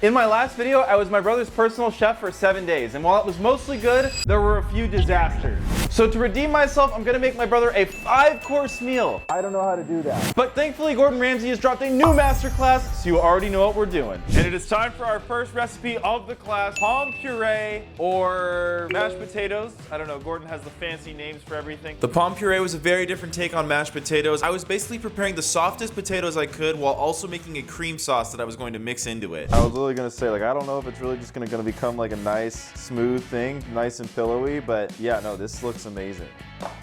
In my last video, I was my brother's personal chef for 7 days, and while it was mostly good, there were a few disasters. So to redeem myself, I'm gonna make my brother a 5-course meal. I don't know how to do that. But thankfully, Gordon Ramsay has dropped a new masterclass, so you already know what we're doing. And it is time for our first recipe of the class, palm puree or mashed potatoes. I don't know, Gordon has the fancy names for everything. The palm puree was a very different take on mashed potatoes. I was basically preparing the softest potatoes I could while also making a cream sauce that I was going to mix into it. I was literally gonna say, like, I don't know if it's really just gonna become like a nice, smooth thing, nice and pillowy, but yeah, no, this looks amazing.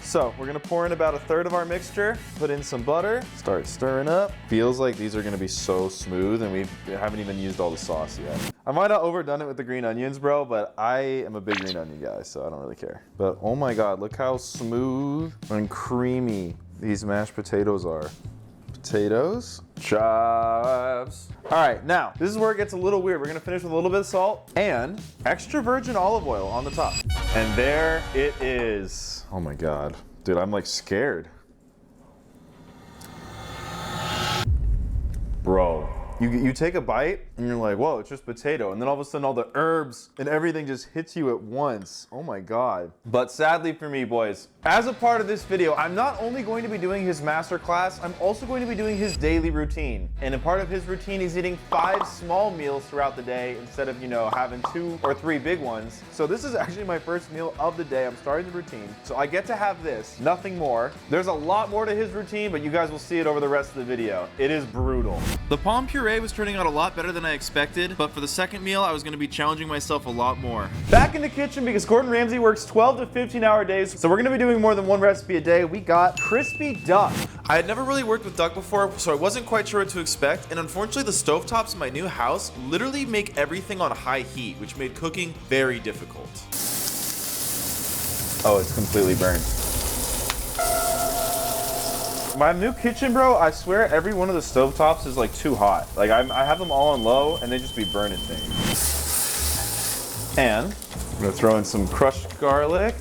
So we're gonna pour in about 1/3 of our mixture, put in some butter, start stirring up. Feels like these are gonna be so smooth, and we haven't even used all the sauce yet. I might have overdone it with the green onions, bro, but I am a big green onion guy, so I don't really care. But oh my God, look how smooth and creamy these mashed potatoes are. Potatoes, chives. All right, now, this is where it gets a little weird. We're gonna finish with a little bit of salt and extra virgin olive oil on the top. And there it is. Oh my God. Dude, I'm like scared. Bro. You take a bite and you're like, whoa, it's just potato. And then all of a sudden all the herbs and everything just hits you at once. Oh my God. But sadly for me, boys, as a part of this video, I'm not only going to be doing his master class, I'm also going to be doing his daily routine. And a part of his routine, he's eating 5 small meals throughout the day instead of, having 2 or 3 big ones. So this is actually my first meal of the day. I'm starting the routine. So I get to have this, nothing more. There's a lot more to his routine, but you guys will see it over the rest of the video. It is brutal. The palm puree was turning out a lot better than I expected, but for the second meal, I was gonna be challenging myself a lot more. Back in the kitchen because Gordon Ramsay works 12 to 15-hour days, so we're gonna be doing more than one recipe a day. We got crispy duck. I had never really worked with duck before, so I wasn't quite sure what to expect, and unfortunately the stovetops in my new house literally make everything on high heat, which made cooking very difficult. Oh, it's completely burned. My new kitchen, bro, I swear every one of the stovetops is like too hot. Like I have them all on low and they just be burning things. And I'm gonna throw in some crushed garlic.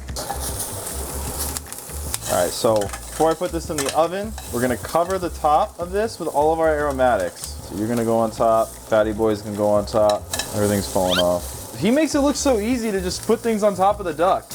All right, so before I put this in the oven, we're gonna cover the top of this with all of our aromatics. So you're gonna go on top, Fatty Boy's gonna go on top, everything's falling off. He makes it look so easy to just put things on top of the duck.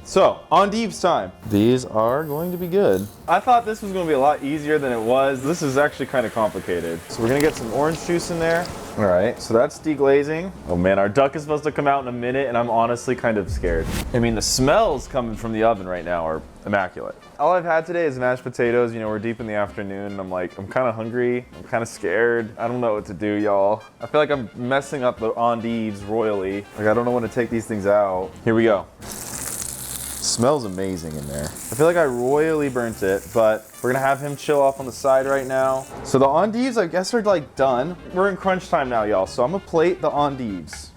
So, endives time. These are going to be good. I thought this was going to be a lot easier than it was. This is actually kind of complicated. So we're going to get some orange juice in there. All right, so that's deglazing. Oh man, our duck is supposed to come out in a minute and I'm honestly kind of scared. I mean, the smells coming from the oven right now are immaculate. All I've had today is mashed potatoes. We're deep in the afternoon and I'm kind of hungry. I'm kind of scared. I don't know what to do, y'all. I feel like I'm messing up the endives royally. Like I don't know when to take these things out. Here we go. Smells amazing in there. I feel like I royally burnt it, but we're gonna have him chill off on the side right now. So the endives, I guess, are like done. We're in crunch time now, y'all. So I'm gonna plate the endives.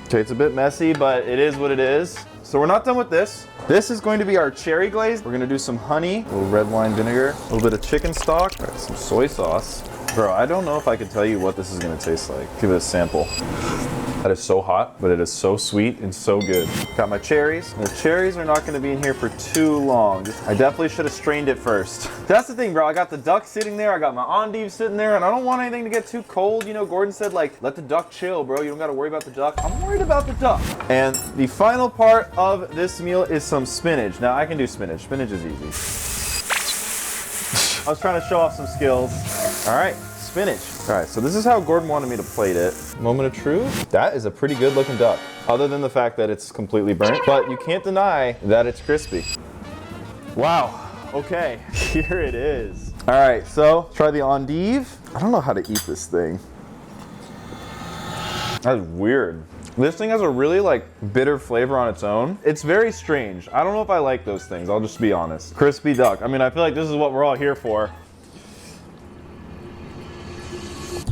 Okay, it's a bit messy, but it is what it is. So we're not done with this. This is going to be our cherry glaze. We're gonna do some honey, a little red wine vinegar, a little bit of chicken stock, some soy sauce. Bro, I don't know if I can tell you what this is gonna taste like. Give it a sample. That is so hot, but it is so sweet and so good. Got my cherries. The cherries are not gonna be in here for too long. I definitely should have strained it first. That's the thing, bro. I got the duck sitting there, I got my endive sitting there, and I don't want anything to get too cold. Gordon said, like, let the duck chill, bro. You don't gotta worry about the duck. I'm worried about the duck. And the final part of this meal is some spinach. Now, I can do spinach. Spinach is easy. I was trying to show off some skills. All right, spinach. All right, so this is how Gordon wanted me to plate it. Moment of truth. That is a pretty good looking duck, other than the fact that it's completely burnt, but you can't deny that it's crispy. Wow, okay, here it is. All right, so try the endive. I don't know how to eat this thing. That's weird. This thing has a really bitter flavor on its own. It's very strange. I don't know if I like those things, I'll just be honest. Crispy duck. I mean, I feel like this is what we're all here for.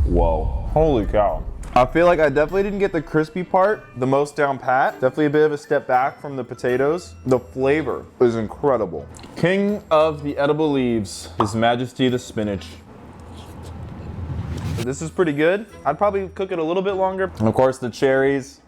Whoa, holy cow. I feel like I definitely didn't get the crispy part the most down pat. Definitely a bit of a step back from the potatoes. The flavor is incredible. King of the edible leaves, His Majesty the spinach. This is pretty good. I'd probably cook it a little bit longer. And of course the cherries.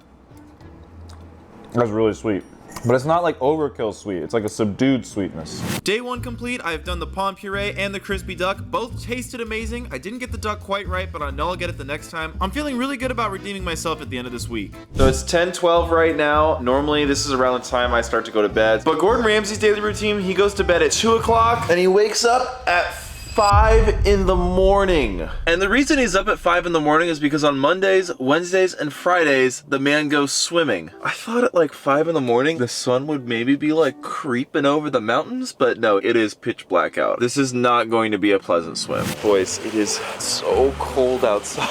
That's really sweet. But it's not like overkill sweet. It's like a subdued sweetness. Day 1 complete. I've done the palm puree and the crispy duck. Both tasted amazing. I didn't get the duck quite right, but I know I'll get it the next time. I'm feeling really good about redeeming myself at the end of this week. So it's 10:12 right now. Normally this is around the time I start to go to bed. But Gordon Ramsay's daily routine, he goes to bed at 2 o'clock and he wakes up at 5 in the morning. And the reason he's up at 5 in the morning is because on Mondays, Wednesdays, and Fridays, the man goes swimming. I thought at like 5 in the morning, the sun would maybe be like creeping over the mountains, but no, it is pitch black out. This is not going to be a pleasant swim. Boys, it is so cold outside.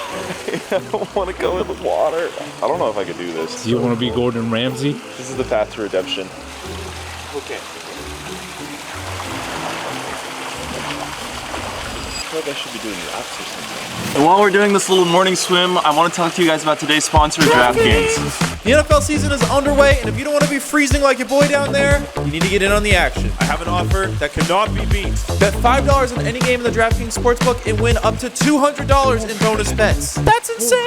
I don't want to go in the water. I don't know if I could do this. Do you want to be Gordon Ramsay? This is the path to redemption. Okay. I feel like I should be doing laps or something. And while we're doing this little morning swim, I want to talk to you guys about today's sponsor, DraftKings. The NFL season is underway, and if you don't want to be freezing like your boy down there, you need to get in on the action. I have an offer that cannot be beat. Bet $5 on any game in the DraftKings Sportsbook and win up to $200 in bonus bets. That's insane!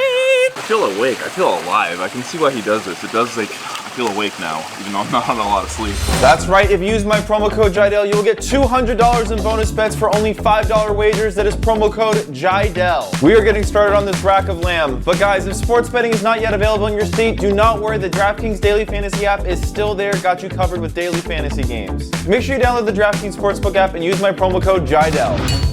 I feel awake. I feel alive. I can see why he does this. It does, like, I feel awake now, even though I'm not on a lot of sleep. That's right. If you use my promo code JIDEL, you will get $200 in bonus bets for only $5 wagers. That is promo code JIDEL. We are getting started on this rack of lamb. But guys, if sports betting is not yet available in your state, do not worry. The DraftKings Daily Fantasy app is still there. Got you covered with daily fantasy games. Make sure you download the DraftKings Sportsbook app and use my promo code JIDEL.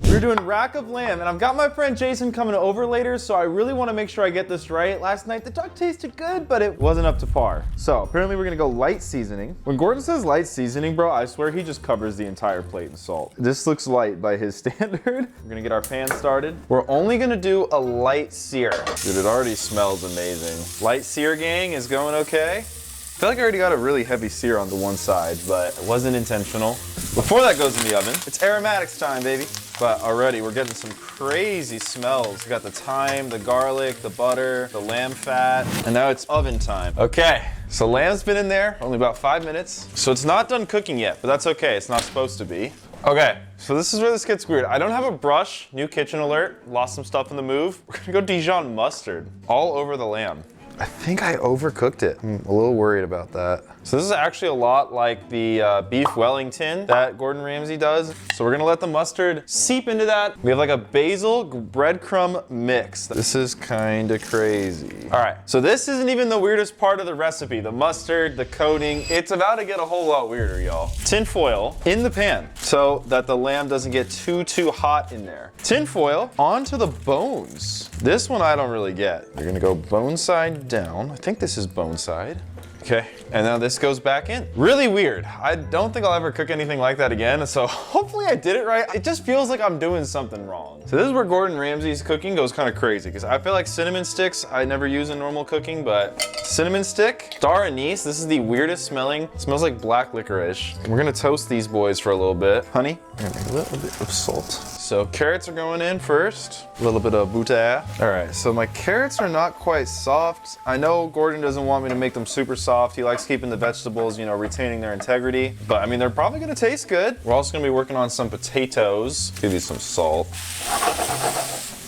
We're doing rack of lamb, and I've got my friend Jason coming over later, so I really want to make sure I get this right. Last night, the duck tasted good, but it wasn't up to par. So apparently we're gonna go light seasoning. When Gordon says light seasoning, bro, I swear he just covers the entire plate in salt. This looks light by his standard. We're gonna get our pan started. We're only gonna do a light sear. Dude, it already smells amazing. Light sear, gang, is going okay. I feel like I already got a really heavy sear on the one side, but it wasn't intentional. Before that goes in the oven, it's aromatics time, baby. But already we're getting some crazy smells. We got the thyme, the garlic, the butter, the lamb fat, and now it's oven time. Okay, so lamb's been in there only about 5 minutes. So it's not done cooking yet, but that's okay. It's not supposed to be. Okay, so this is where this gets weird. I don't have a brush, new kitchen alert, lost some stuff in the move. We're gonna go Dijon mustard all over the lamb. I think I overcooked it. I'm a little worried about that. So this is actually a lot like the beef Wellington that Gordon Ramsay does. So we're gonna let the mustard seep into that. We have like a basil breadcrumb mix. This is kinda crazy. All right, so this isn't even the weirdest part of the recipe. The mustard, the coating, it's about to get a whole lot weirder, y'all. Tin foil in the pan so that the lamb doesn't get too hot in there. Tin foil onto the bones. This one I don't really get. You're gonna go bone side down. I think this is bone side. Okay, and now this goes back in. Really weird. I don't think I'll ever cook anything like that again, so hopefully I did it right. It just feels like I'm doing something wrong. So this is where Gordon Ramsay's cooking goes kind of crazy, because I feel like cinnamon sticks I never use in normal cooking, but cinnamon stick, star anise, this is the weirdest smelling. It smells like black licorice. We're gonna toast these boys for a little bit. Honey, we're gonna make a little bit of salt. So carrots are going in first, a little bit of butter. All right, so my carrots are not quite soft. I know Gordon doesn't want me to make them super soft. He likes keeping the vegetables, you know, retaining their integrity. But I mean, they're probably gonna taste good. We're also gonna be working on some potatoes. Give these some salt.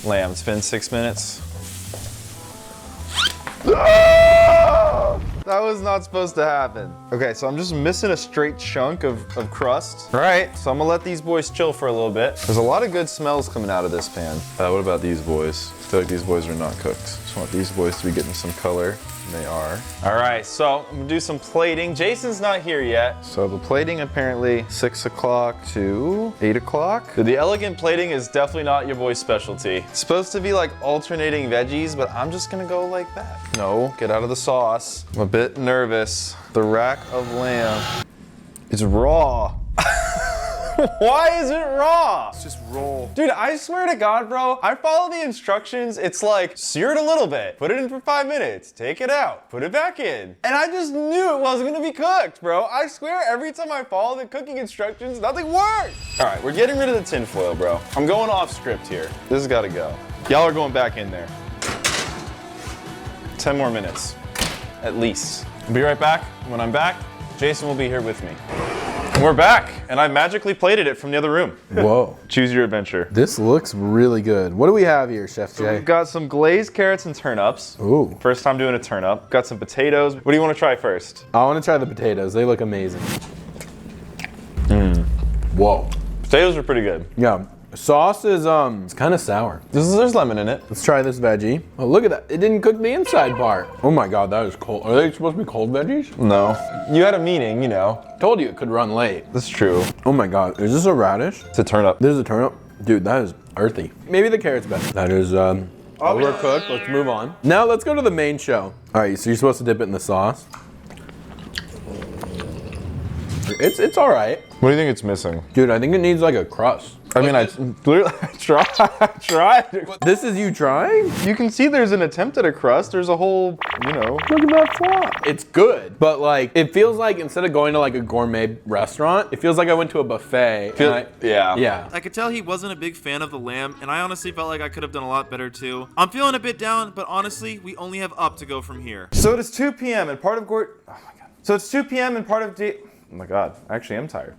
Lamb, it's been 6 minutes. That was not supposed to happen. Okay, so I'm just missing a straight chunk of crust. All right, so I'm gonna let these boys chill for a little bit. There's a lot of good smells coming out of this pan. What about these boys? I feel like these boys are not cooked. Just want these boys to be getting some color. They are. All right, so I'm gonna do some plating. Jason's not here yet. So the plating apparently 6 o'clock to 8 o'clock. The elegant plating is definitely not your boy's specialty. It's supposed to be like alternating veggies, but I'm just gonna go like that. No, get out of the sauce. I'm a bit nervous. The rack of lamb is raw. Why is it raw? It's just roll. Dude, I swear to God, bro, I follow the instructions. It's like, sear it a little bit, put it in for 5 minutes, take it out, put it back in. And I just knew it wasn't gonna be cooked, bro. I swear every time I follow the cooking instructions, nothing works. All right, we're getting rid of the tin foil, bro. I'm going off script here. This has gotta go. Y'all are going back in there. 10 more minutes, at least. I'll be right back. When I'm back, Jason will be here with me. We're back, and I magically plated it from the other room. Whoa. Choose your adventure. This looks really good. What do we have here, Chef Jay? We've got some glazed carrots and turnips. Ooh. First time doing a turnip. Got some potatoes. What do you want to try first? I want to try the potatoes. They look amazing. Whoa. Potatoes are pretty good. Yeah. Sauce is it's kind of sour. There's lemon in it. Let's try this veggie. Oh, look at that. It didn't cook the inside part. Oh my God, that is cold. Are they supposed to be cold veggies? No. You had a meeting, you know. Told you it could run late. That's true. Oh my God, is this a radish? It's a turnip. This is a turnip? Dude, that is earthy. Maybe the carrot's better. That is overcooked. Let's move on. Now let's go to the main show. All right, so you're supposed to dip it in the sauce. It's all right. What do you think it's missing? Dude, I think it needs like a crust. I mean, I literally tried. This is you trying? You can see there's an attempt at a crust. There's a whole, you know. Look at that sauce. It's good, but like, it feels like instead of going to like a gourmet restaurant, it feels like I went to a buffet. Yeah. Yeah. I could tell he wasn't a big fan of the lamb, and I honestly felt like I could have done a lot better too. I'm feeling a bit down, but honestly, we only have up to go from here. So it is 2 p.m. and part of oh my God. So it's 2 p.m. and part of oh my God, I actually am tired.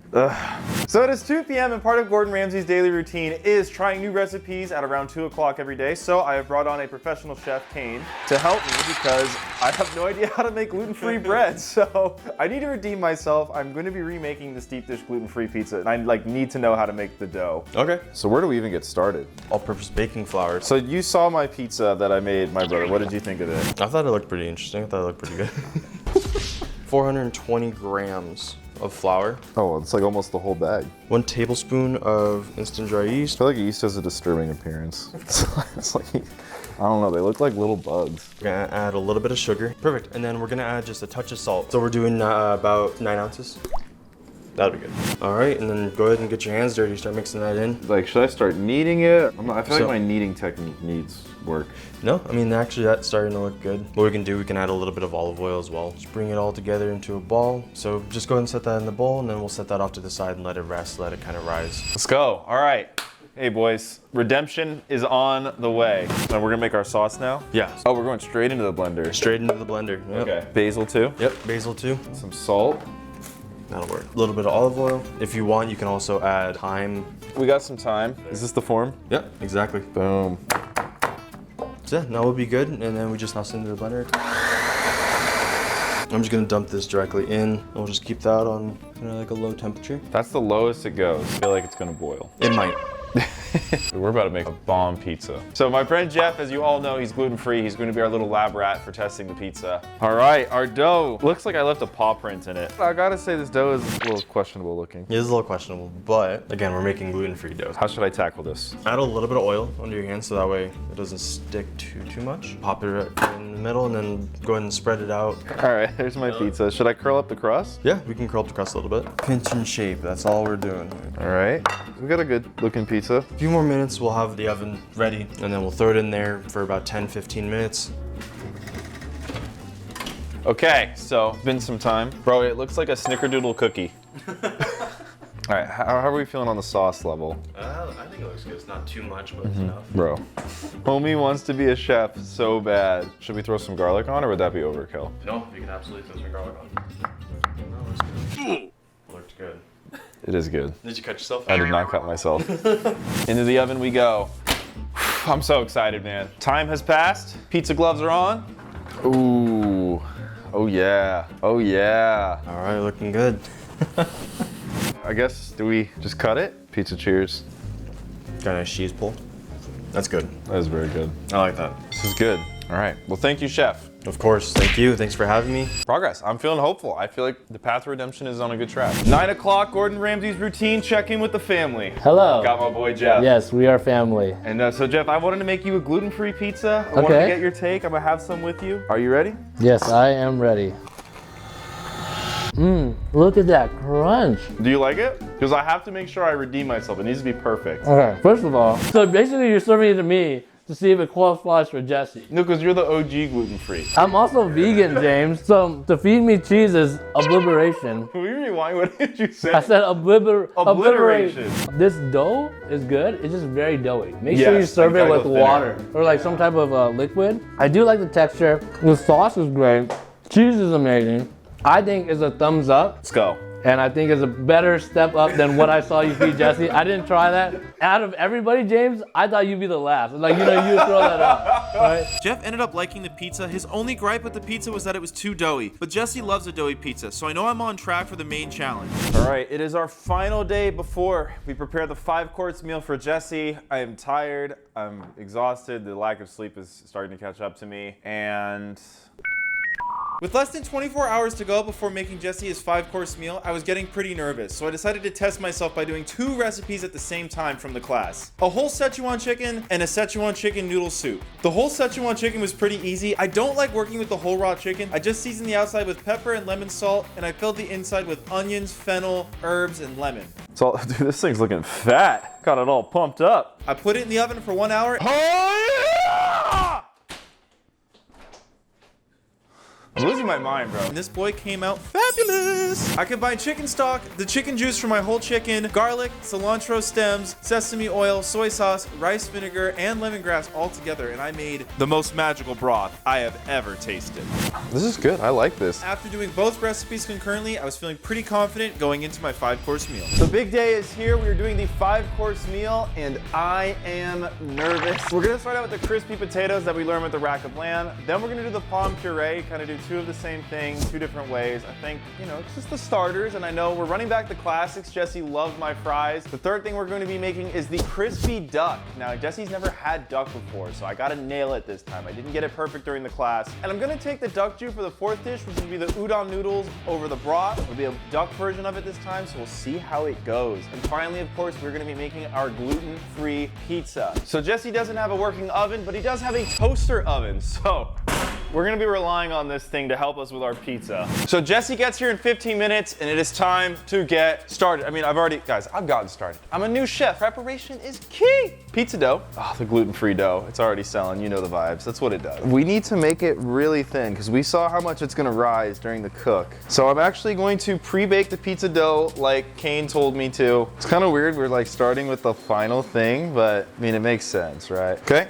So it is 2 p.m. and part of Gordon Ramsay's daily routine is trying new recipes at around 2 o'clock every day. So I have brought on a professional chef, Kane, to help me because I have no idea how to make gluten-free bread. So I need to redeem myself. I'm going to be remaking this deep dish gluten-free pizza, and I need to know how to make the dough. Okay. So where do we even get started? All-purpose baking flour. So you saw my pizza that I made, my brother. What did you think of it? I thought it looked pretty interesting. I thought it looked pretty good. 420 grams of flour. Oh, it's like almost the whole bag. 1 tablespoon of instant dry I yeast. feel like yeast has a disturbing appearance. It's like, I don't know, they look like little bugs. We're gonna add a little bit of sugar. Perfect. And then we're gonna add just a touch of salt. So we're doing about 9 ounces. That'll be good. All right, and then go ahead and get your hands dirty. Start mixing that in. Like, should I start kneading it? I feel like my kneading technique needs work. No, I mean, actually that's starting to look good. What we can do, we can add a little bit of olive oil as well. Just bring it all together into a ball. So just go ahead and set that in the bowl, and then we'll set that off to the side and let it rest, let it kind of rise. Let's go. All right. Hey boys, redemption is on the way. Now we're gonna make our sauce now? Yeah. Oh, we're going straight into the blender. Straight into the blender. Yep. Okay. Basil too? Yep, basil too. Some salt. That'll work. A little bit of olive oil. If you want, you can also add thyme. We got some thyme. Is this the form? Yep, exactly. Boom. So yeah, now we'll be good, and then we just toss it into the blender. I'm just gonna dump this directly in, and we'll just keep that on like a low temperature. That's the lowest it goes. I feel like it's gonna boil. It might. We're about to make a bomb pizza. So my friend Jeff, as you all know, he's gluten-free. He's going to be our little lab rat for testing the pizza. All right, our dough. Looks like I left a paw print in it. I gotta say this dough is a little questionable looking. It is a little questionable, but again, we're making gluten-free dough. How should I tackle this? Add a little bit of oil under your hand so that way it doesn't stick too much. Pop it right in the middle and then go ahead and spread it out. All right, there's my pizza. Should I curl up the crust? Yeah, we can curl up the crust a little bit. Pinch and shape, that's all we're doing. All right, we got a good looking pizza. A few more minutes, we'll have the oven ready, and then we'll throw it in there for about 10-15 minutes. Okay, so it's been some time. Bro, it looks like a snickerdoodle cookie. All right, how are we feeling on the sauce level? I think it looks good. It's not too much, but it's enough. Bro, homie wants to be a chef so bad. Should we throw some garlic on, or would that be overkill? No, you can absolutely throw some garlic on. That looks good. Looked good. It is good. Did you cut yourself? I did not cut myself. Into the oven we go. I'm so excited, man. Time has passed. Pizza gloves are on. Ooh. Oh yeah. Oh yeah. All right, looking good. I guess, do we just cut it? Pizza cheers. Got a nice cheese pull. That's good. That is very good. I like that. This is good. All right. Well, thank you, chef. Of course, thank you. Thanks for having me. Progress. I'm feeling hopeful. I feel like the path to redemption is on a good track. 9 o'clock, Gordon Ramsay's routine, check in with the family. Hello. Got my boy Jeff. Yes, we are family. And so Jeff, I wanted to make you a gluten-free pizza. I wanted to get your take. I'm gonna have some with you. Are you ready? Yes, I am ready. Look at that crunch. Do you like it? Because I have to make sure I redeem myself. It needs to be perfect. Okay, first of all, so basically you're serving it to me to see if it qualifies for Jesse. No, because you're the OG gluten-free. I'm also vegan, James, so to feed me cheese is obliteration. Can we rewind? What did you say? I said Obliteration. This dough is good, it's just very doughy. Make sure you Yes, serve I it gotta with go water or like some type of liquid. I do like the texture. The sauce is great. Cheese is amazing. I think it's a thumbs up. Let's go. And I think it's a better step up than what I saw you feed Jesse. I didn't try that. Out of everybody, James, I thought you'd be the last. Like, you know, you would throw that out, right? Jeff ended up liking the pizza. His only gripe with the pizza was that it was too doughy. But Jesse loves a doughy pizza, so I know I'm on track for the main challenge. All right, it is our final day before we prepare the 5-course meal for Jesse. I am tired, I'm exhausted, the lack of sleep is starting to catch up to me, and with less than 24 hours to go before making Jesse his 5-course meal, I was getting pretty nervous, so I decided to test myself by doing 2 recipes at the same time from the class. A whole Szechuan chicken and a Szechuan chicken noodle soup. The whole Szechuan chicken was pretty easy. I don't like working with the whole raw chicken. I just seasoned the outside with pepper and lemon salt, and I filled the inside with onions, fennel, herbs, and lemon. So, dude, this thing's looking fat. Got it all pumped up. I put it in the oven for 1 hour. I'm losing my mind, bro. And this boy came out fabulous. I combined chicken stock, the chicken juice from my whole chicken, garlic, cilantro stems, sesame oil, soy sauce, rice vinegar, and lemongrass all together, and I made the most magical broth I have ever tasted. This is good. I like this. After doing both recipes concurrently, I was feeling pretty confident going into my 5-course meal. The big day is here. We are doing the 5-course meal, and I am nervous. We're gonna start out with the crispy potatoes that we learned with the rack of lamb. Then we're gonna do the palm puree, kind of do 2 of the same thing, 2 different ways. I think, you know, it's just the starters, and I know we're running back the classics. Jesse loved my fries. The third thing we're going to be making is the crispy duck. Now, Jesse's never had duck before, so I gotta nail it this time. I didn't get it perfect during the class. And I'm gonna take the duck jus for the 4th dish, which will be the udon noodles over the broth. It'll be a duck version of it this time, so we'll see how it goes. And finally, of course, we're gonna be making our gluten-free pizza. So Jesse doesn't have a working oven, but he does have a toaster oven, so we're gonna be relying on this thing to help us with our pizza. So Jesse gets here in 15 minutes, and it is time to get started. I mean, I've gotten started. I'm a new chef. Preparation is key. Pizza dough. Oh, the gluten-free dough. It's already selling. You know the vibes. That's what it does. We need to make it really thin because we saw how much it's gonna rise during the cook. So I'm actually going to pre-bake the pizza dough like Kane told me to. It's kind of weird. We're like starting with the final thing, but I mean, it makes sense, right? Okay.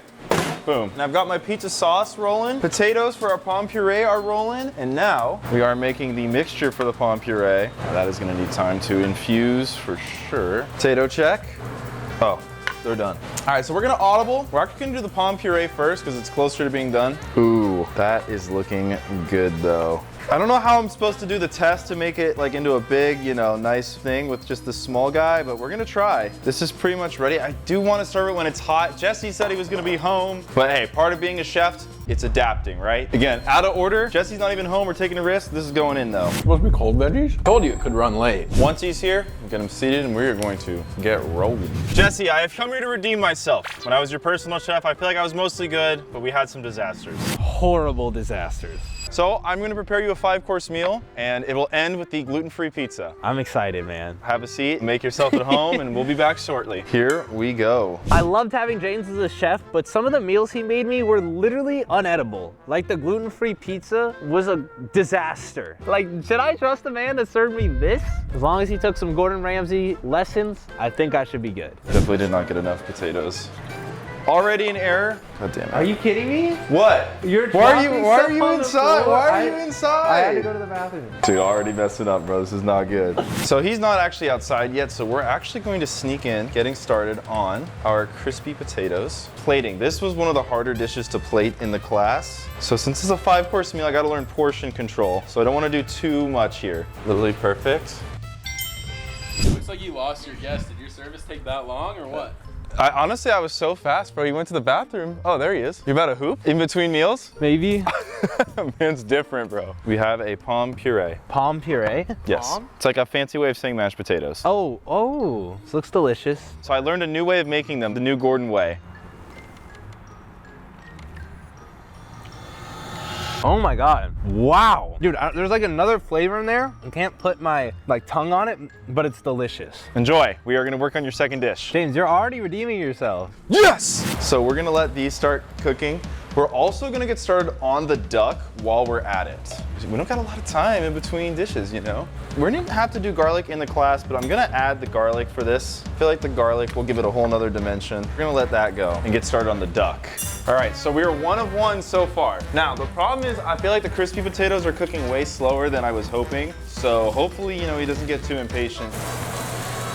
Boom. And I've got my pizza sauce rolling. Potatoes for our palm puree are rolling. And now we are making the mixture for the palm puree. Now that is gonna need time to infuse for sure. Potato check. Oh, they're done. All right, so we're gonna audible. We're actually gonna do the palm puree first because it's closer to being done. Ooh, that is looking good though. I don't know how I'm supposed to do the test to make it like into a big, you know, nice thing with just the small guy, but we're gonna try. This is pretty much ready. I do want to serve it when it's hot. Jesse said he was gonna be home, but hey, part of being a chef, it's adapting, right? Again, out of order. Jesse's not even home. We're taking a risk. This is going in though. Supposed to be cold veggies? Told you it could run late. Once he's here, we'll get him seated and we are going to get rolling. Jesse, I have come here to redeem myself. When I was your personal chef, I feel like I was mostly good, but we had some disasters. Horrible disasters. So I'm gonna prepare you a 5-course meal and it will end with the gluten-free pizza. I'm excited, man. Have a seat, make yourself at home, and we'll be back shortly. Here we go. I loved having James as a chef, but some of the meals he made me were literally unedible. Like the gluten-free pizza was a disaster. Like, should I trust the man that served me this? As long as he took some Gordon Ramsay lessons, I think I should be good. Definitely did not get enough potatoes. Already in error. God damn it. Are you kidding me? What? Why are you inside? Why are you I inside? had to go to the bathroom. Dude, already messing up, bro. This is not good. So he's not actually outside yet, so we're actually going to sneak in, getting started on our crispy potatoes. Plating. This was one of the harder dishes to plate in the class. So since it's a 5-course meal, I gotta learn portion control. So I don't wanna do too much here. Literally perfect. Looks like you lost your guest. Did your service take that long or what? Honestly, I was so fast, bro. He went to the bathroom. Oh, there he is. You about to hoop in between meals? Maybe. Man's different, bro. We have a palm puree. Palm puree? Yes. Palm? It's like a fancy way of saying mashed potatoes. Oh, this looks delicious. So I learned a new way of making them, the new Gordon way. Oh my God. Wow. Dude, there's like another flavor in there. I can't put my tongue on it, but it's delicious. Enjoy. We are gonna work on your second dish. James, you're already redeeming yourself. Yes! So we're gonna let these start cooking. We're also gonna get started on the duck while we're at it. We don't got a lot of time in between dishes, you know? We're gonna have to do garlic in the class, but I'm gonna add the garlic for this. I feel like the garlic will give it a whole nother dimension. We're gonna let that go and get started on the duck. All right, so we are 1 of 1 so far. Now, the problem is I feel like the crispy potatoes are cooking way slower than I was hoping. So hopefully, you know, he doesn't get too impatient.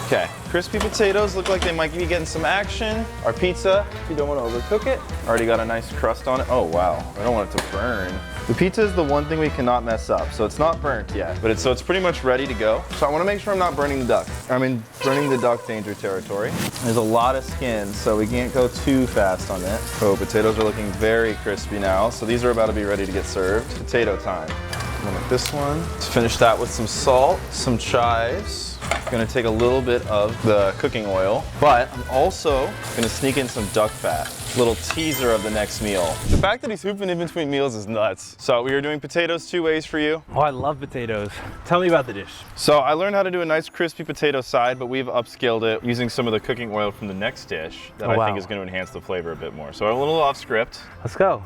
Okay, crispy potatoes look like they might be getting some action. Our pizza, you don't want to overcook it. Already got a nice crust on it. Oh wow, I don't want it to burn. The pizza is the one thing we cannot mess up, so it's not burnt yet, but it's pretty much ready to go. So I want to make sure I'm not burning the duck. I mean, burning the duck danger territory. There's a lot of skin, so we can't go too fast on it. Oh, potatoes are looking very crispy now, so these are about to be ready to get served. Potato time. I'm gonna make this one. Let's finish that with some salt, some chives. I'm gonna take a little bit of the cooking oil, but I'm also gonna sneak in some duck fat. Little teaser of the next meal. The fact that he's hooping in between meals is nuts. So we are doing potatoes 2 ways for you. Oh, I love potatoes. Tell me about the dish. So I learned how to do a nice crispy potato side, but we've upscaled it using some of the cooking oil from the next dish that I think is gonna enhance the flavor a bit more. So I'm a little off script. Let's go.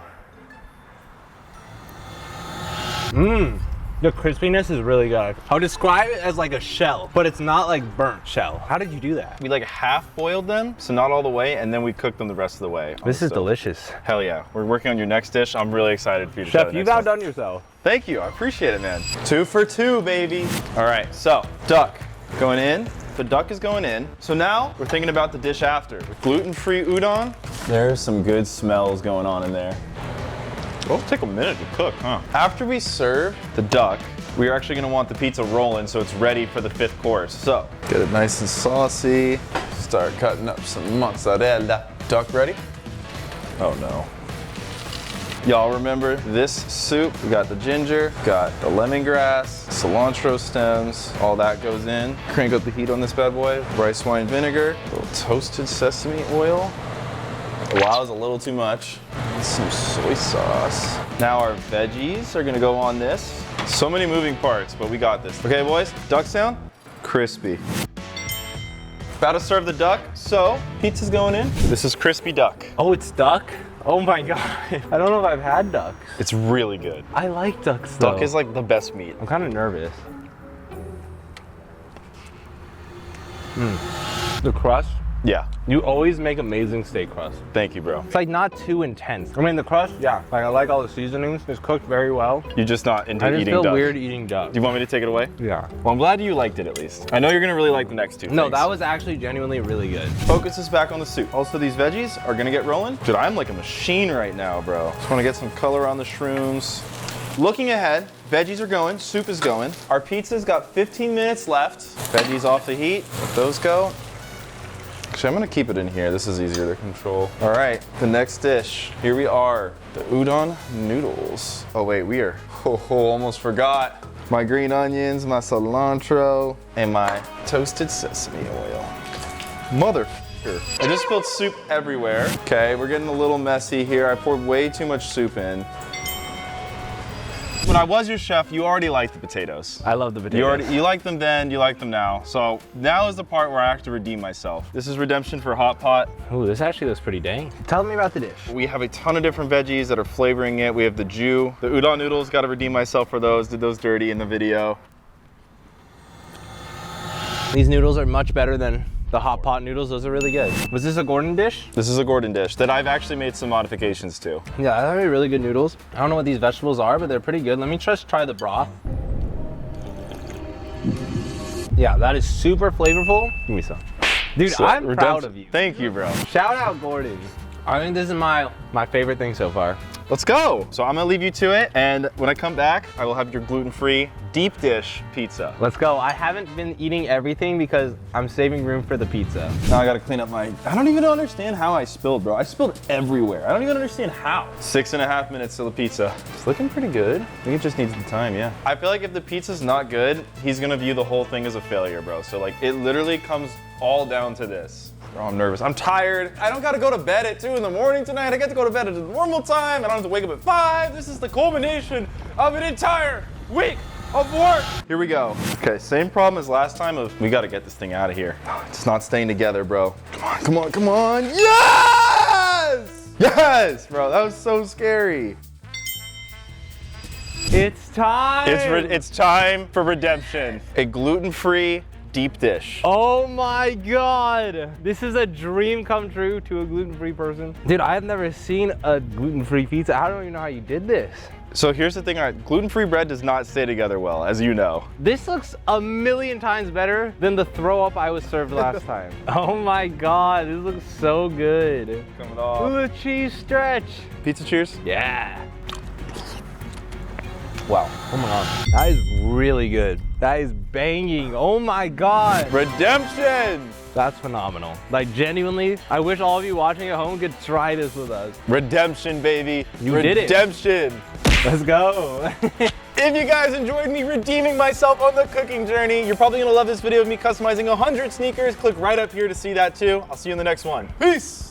The crispiness is really good. I would describe it as like a shell, but it's not like burnt shell. How did you do that? We like half boiled them, so not all the way, and then we cooked them the rest of the way. This is delicious. Hell yeah. We're working on your next dish. I'm really excited for you to try Chef, the you've next one. outdone yourself. Thank you, I appreciate it, man. 2 for 2, baby. All right, so duck going in. The duck is going in. So now we're thinking about the dish after. Gluten-free udon. There's some good smells going on in there. It'll take a minute to cook, huh? After we serve the duck, we are actually gonna want the pizza rolling so it's ready for the 5th course. So, get it nice and saucy. Start cutting up some mozzarella. Duck ready? Oh no. Y'all remember this soup? We got the ginger, got the lemongrass, cilantro stems, all that goes in. Crank up the heat on this bad boy. Rice wine vinegar, a little toasted sesame oil. Wow, is a little too much. And some soy sauce. Now our veggies are gonna go on this. So many moving parts, but we got this. Okay, boys, duck sound? Crispy. About to serve the duck, so pizza's going in. This is crispy duck. Oh, it's duck? Oh my God. I don't know if I've had ducks. It's really good. I like ducks though. Duck is like the best meat. I'm kind of nervous. The crust? Yeah. You always make amazing steak crust. Thank you, bro. It's like not too intense. I mean, the crust, yeah. Like I like all the seasonings. It's cooked very well. You're just not into I just eating feel duck. weird eating duck. Do you want me to take it away? Yeah. Well, I'm glad you liked it at least. I know you're gonna really like the next 2. No, Thanks. that was actually genuinely really good. Focus is back on the soup. Also, these veggies are gonna get rolling. Dude, I'm like a machine right now, bro. Just wanna get some color on the shrooms. Looking ahead, veggies are going, soup is going. Our pizza's got 15 minutes left. Veggies off the heat, let those go. Actually, I'm gonna keep it in here. This is easier to control. All right, the next dish. Here we are, the udon noodles. Oh wait, almost forgot. My green onions, my cilantro, and my toasted sesame oil. Motherfucker. I just spilled soup everywhere. Okay, we're getting a little messy here. I poured way too much soup in. When I was your chef, you already liked the potatoes. I love the potatoes. You liked them then, you like them now. So now is the part where I have to redeem myself. This is redemption for hot pot. Ooh, this actually looks pretty dang. Tell me about the dish. We have a ton of different veggies that are flavoring it. We have the jus, the udon noodles, gotta redeem myself for those. Did those dirty in the video. These noodles are much better than the hot pot noodles. Those are really good. Was this a Gordon dish? This is a Gordon dish that I've actually made some modifications to. Yeah, I have really good noodles. I don't know what these vegetables are, but they're pretty good. Let me just try the broth. Yeah, that is super flavorful. Give me some. Dude, So, I'm proud of you. Thank you, bro. Shout out Gordon. I think this is my favorite thing so far. Let's go. So I'm gonna leave you to it, and when I come back, I will have your gluten-free deep dish pizza. Let's go. I haven't been eating everything because I'm saving room for the pizza. Now I gotta clean up my, I don't even understand how I spilled, bro. I spilled everywhere. I don't even understand how. 6.5 minutes till the pizza. It's looking pretty good. I think it just needs the time, yeah. I feel like if the pizza's not good, he's gonna view the whole thing as a failure, bro. So like, it literally comes all down to this. Oh, I'm nervous. I'm tired. I don't gotta go to bed at 2 in the morning tonight. I get to go to bed at a normal time. I don't have to wake up at 5. This is the culmination of an entire week of work. Here we go. Okay, same problem as last time of we gotta get this thing out of here. It's not staying together, bro. Come on, come on, come on. Yes! Yes, bro, that was so scary. It's time. It's time for redemption. A gluten-free deep dish. Oh my God. This is a dream come true to a gluten-free person. Dude, I've never seen a gluten-free pizza. I don't even know how you did this. So here's the thing, gluten-free bread does not stay together well, as you know. This looks a million times better than the throw up I was served last time. Oh my God, this looks so good. Coming off. Ooh, the cheese stretch. Pizza cheers. Yeah. Wow. Oh my God. That is really good. That is banging. Oh my God. Redemption! That's phenomenal. Like genuinely, I wish all of you watching at home could try this with us. Redemption, baby. You did it. Redemption. Let's go. If you guys enjoyed me redeeming myself on the cooking journey, you're probably gonna love this video of me customizing 100 sneakers. Click right up here to see that too. I'll see you in the next one. Peace!